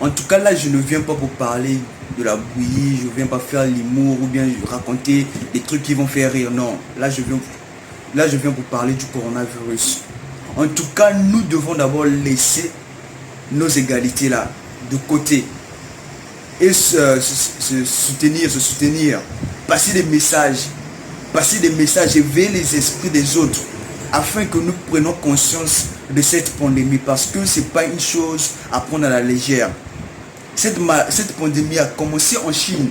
En tout cas, là, je ne viens pas pour parler de la bouillie, je ne viens pas faire l'humour ou bien raconter des trucs qui vont faire rire. Non, là, je viens pour parler du coronavirus. En tout cas, nous devons d'abord laisser nos égalités là de côté et se soutenir, passer des messages, éveiller les esprits des autres afin que nous prenions conscience de cette pandémie parce que c'est pas une chose à prendre à la légère. Cette pandémie a commencé en Chine,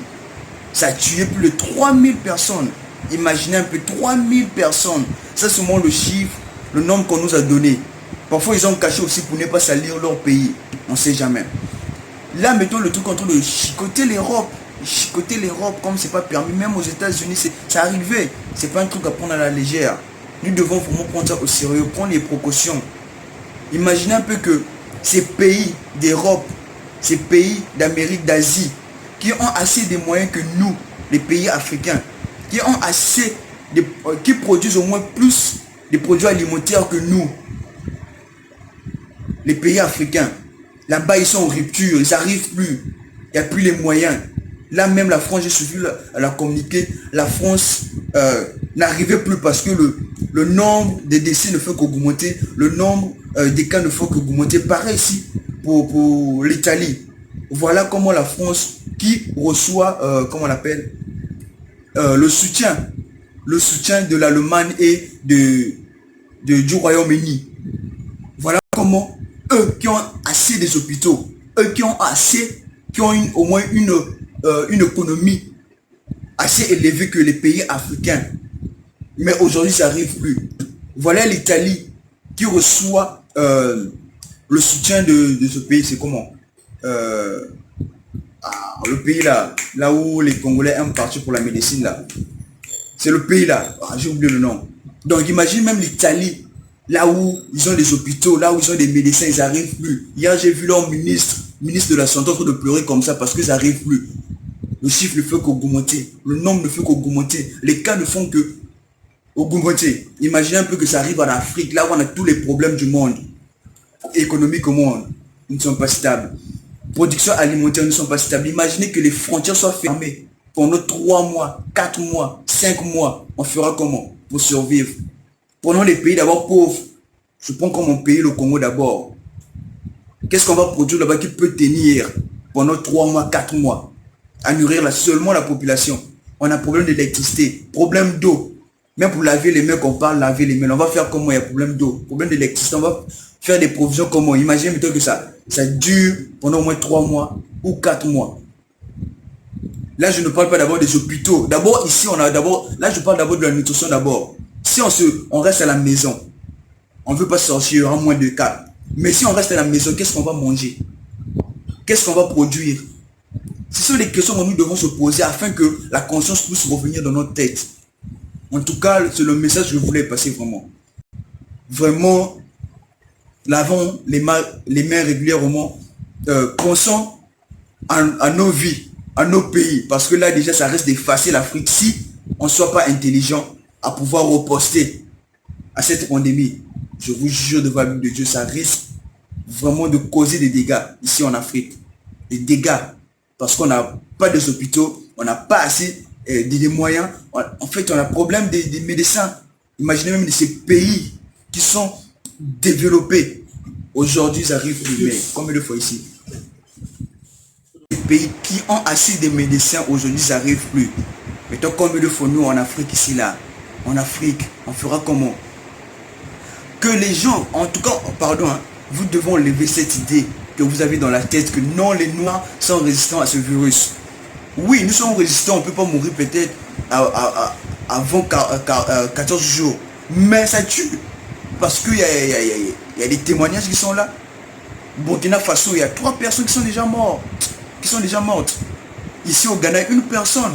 ça a tué plus de 3000 personnes. Imaginez un peu, 3000 personnes, c'est seulement le chiffre, le nombre qu'on nous a donné. Parfois ils ont caché aussi pour ne pas salir leur pays, on ne sait jamais. Là, mettons le truc contre de chicoter l'Europe. Chicoter l'Europe comme c'est pas permis. Même aux États-Unis, c'est arrivé. C'est pas un truc à prendre à la légère. Nous devons vraiment prendre ça au sérieux, prendre les précautions. Imaginez un peu que ces pays d'Europe, ces pays d'Amérique, d'Asie, qui ont assez de moyens que nous, les pays africains, qui ont assez qui produisent au moins plus de produits alimentaires que nous, les pays africains. Là-bas, ils sont en rupture, ils n'arrivent plus. Il n'y a plus les moyens. Là même, la France, j'ai suivi la communiqué, la France n'arrivait plus parce que le nombre de décès ne fait qu'augmenter, le nombre des cas ne fait qu'augmenter. Pareil ici pour l'Italie. Voilà comment la France, qui reçoit, comment on l'appelle, le soutien de l'Allemagne et du Royaume-Uni. Voilà comment eux qui ont assez des hôpitaux, eux qui ont assez, qui ont au moins une économie assez élevée que les pays africains. Mais aujourd'hui, ça n'arrive plus. Voilà l'Italie qui reçoit le soutien de ce pays. C'est comment le pays là où les Congolais aiment partir pour la médecine là. C'est le pays là. J'ai oublié le nom. Donc imagine même l'Italie. Là où ils ont des hôpitaux, là où ils ont des médecins, ils n'arrivent plus. Hier, j'ai vu leur ministre de la Santé en train de pleurer comme ça parce qu'ils n'arrivent plus. Le chiffre ne fait qu'augmenter. Le nombre ne fait qu'augmenter. Les cas ne font que augmenter. Imaginez un peu que ça arrive en Afrique, là où on a tous les problèmes du monde. Économique au monde, ils ne sont pas stables. Production alimentaire ne sont pas stables. Imaginez que les frontières soient fermées pendant 3 mois, 4 mois, 5 mois. On fera comment pour survivre? Prenons les pays d'abord pauvres. Je prends comme mon pays, le Congo d'abord. Qu'est-ce qu'on va produire là-bas qui peut tenir pendant 3 mois, 4 mois à nourrir seulement la population? On a problème d'électricité, problème d'eau. Même pour laver les mains, qu'on parle laver les mains, on va faire comment? Il y a problème d'eau, problème d'électricité. On va faire des provisions comment? Imaginez plutôt que ça dure pendant au moins 3 mois ou 4 mois. Là, je ne parle pas d'abord des hôpitaux. D'abord, ici, là, je parle d'abord de la nutrition d'abord. Si on reste à la maison, on ne veut pas sortir, il y aura moins de cas. Mais si on reste à la maison, qu'est-ce qu'on va manger? Qu'est-ce qu'on va produire? Ce sont des questions que nous devons se poser afin que la conscience puisse revenir dans notre tête. En tout cas, c'est le message que je voulais passer vraiment. Vraiment, lavons les mains régulièrement. Pensons à nos vies, à nos pays. Parce que là, déjà, ça reste d'effacer l'Afrique si on ne soit pas intelligent à pouvoir reposter à cette pandémie. Je vous jure devant la Bible de Dieu, ça risque vraiment de causer des dégâts ici en Afrique. Des dégâts parce qu'on n'a pas des hôpitaux, on n'a pas assez des moyens. En fait, on a problème des médecins. Imaginez même de ces pays qui sont développés. Aujourd'hui, ils arrivent plus. Mais combien de fois ici? Les pays qui ont assez de médecins, aujourd'hui, ils n'arrivent plus. Mais tant combien de fois nous en Afrique ici là? En Afrique, on fera comment? Que les gens, en tout cas, pardon, vous devez lever cette idée que vous avez dans la tête que non, les Noirs sont résistants à ce virus. Oui, nous sommes résistants, on ne peut pas mourir peut-être avant 14 jours. Mais ça tue. Parce qu'il y a des témoignages qui sont là. Burkina Faso, il y a 3 personnes qui sont déjà mortes. Ici au Ghana, 1 personne.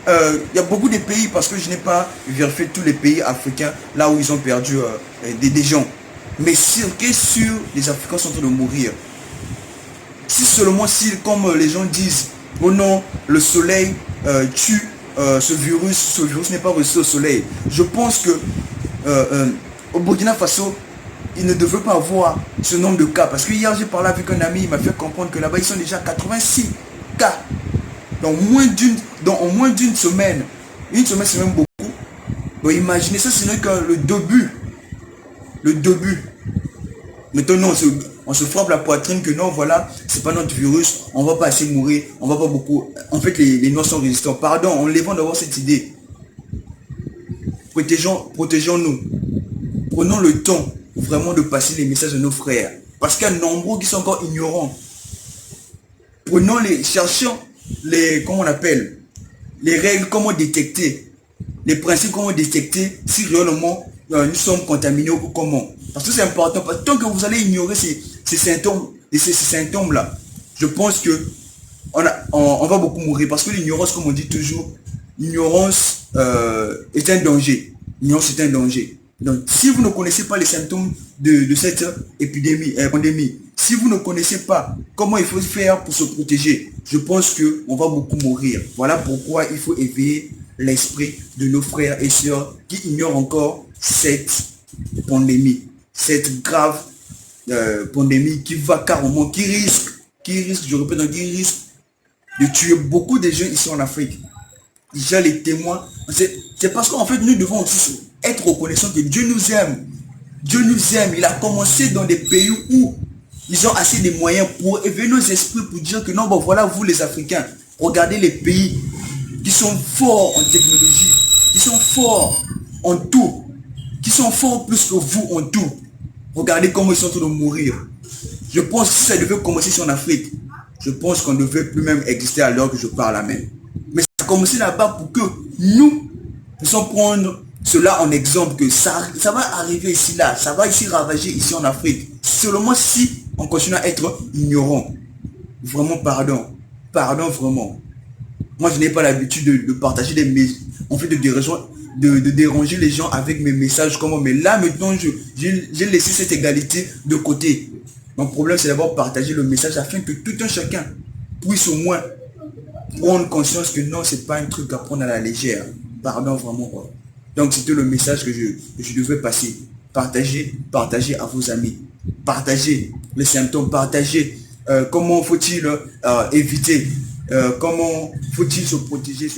Il y a beaucoup de pays, parce que je n'ai pas vérifié tous les pays africains là où ils ont perdu des gens. Mais sur les Africains sont en train de mourir. Si seulement, si comme les gens disent, oh non, le soleil tue ce virus n'est pas reçu au soleil. Je pense que au Burkina Faso, il ne devrait pas avoir ce nombre de cas. Parce que hier, j'ai parlé avec un ami, il m'a fait comprendre que là-bas, ils sont déjà 86 cas. Dans en moins d'une semaine. Une semaine, c'est même beaucoup. Donc imaginez ça, ce n'est que le début. Le début. Maintenant, on se frappe la poitrine que non, voilà, c'est pas notre virus, on va pas assez mourir, on va pas beaucoup. En fait, les Noirs sont résistants. Pardon, on les vend d'avoir cette idée. Protégeons-nous. Prenons le temps vraiment de passer les messages de nos frères. Parce qu'il y a nombreux qui sont encore ignorants. Cherchons comment on appelle, les règles, comment détecter, les principes, comment détecter si réellement nous sommes contaminés ou comment. Parce que c'est important, parce que tant que vous allez ignorer ces symptômes, ces symptômes-là, je pense que on va beaucoup mourir. Parce que l'ignorance, comme on dit toujours, l'ignorance est un danger. L'ignorance est un danger. Donc, si vous ne connaissez pas les symptômes de cette pandémie, si vous ne connaissez pas comment il faut faire pour se protéger, je pense qu'on va beaucoup mourir. Voilà pourquoi il faut éveiller l'esprit de nos frères et sœurs qui ignorent encore cette pandémie, cette grave pandémie qui va carrément, qui risque, je répète, qui risque de tuer beaucoup de gens ici en Afrique. Déjà les témoins, c'est parce qu'en fait nous devons aussi être reconnaissants que Dieu nous aime. Dieu nous aime. Il a commencé dans des pays où ils ont assez de moyens pour éveiller nos esprits, pour dire que non, bon voilà vous les Africains, regardez les pays qui sont forts en technologie, qui sont forts en tout, qui sont forts plus que vous en tout. Regardez comment ils sont en train de mourir. Je pense que si ça devait commencer sur en Afrique, je pense qu'on ne devait plus même exister à l'heure que je parle là même. Mais ça a commencé là-bas pour que nous puissions prendre cela en exemple, que ça va arriver ici là, ça va ici ravager ici en Afrique. Seulement si on continue à être ignorant. Vraiment pardon. Pardon vraiment. Moi je n'ai pas l'habitude de partager en fait de déranger les gens avec mes messages comment. Mais là maintenant j'ai laissé cette égalité de côté. Mon problème c'est d'abord partager le message afin que tout un chacun puisse au moins prendre conscience que non, c'est pas un truc à prendre à la légère. Pardon vraiment. Donc c'était le message que je devais passer. Partagez à vos amis. Partagez les symptômes. Partagez comment faut-il éviter. Comment faut-il se protéger.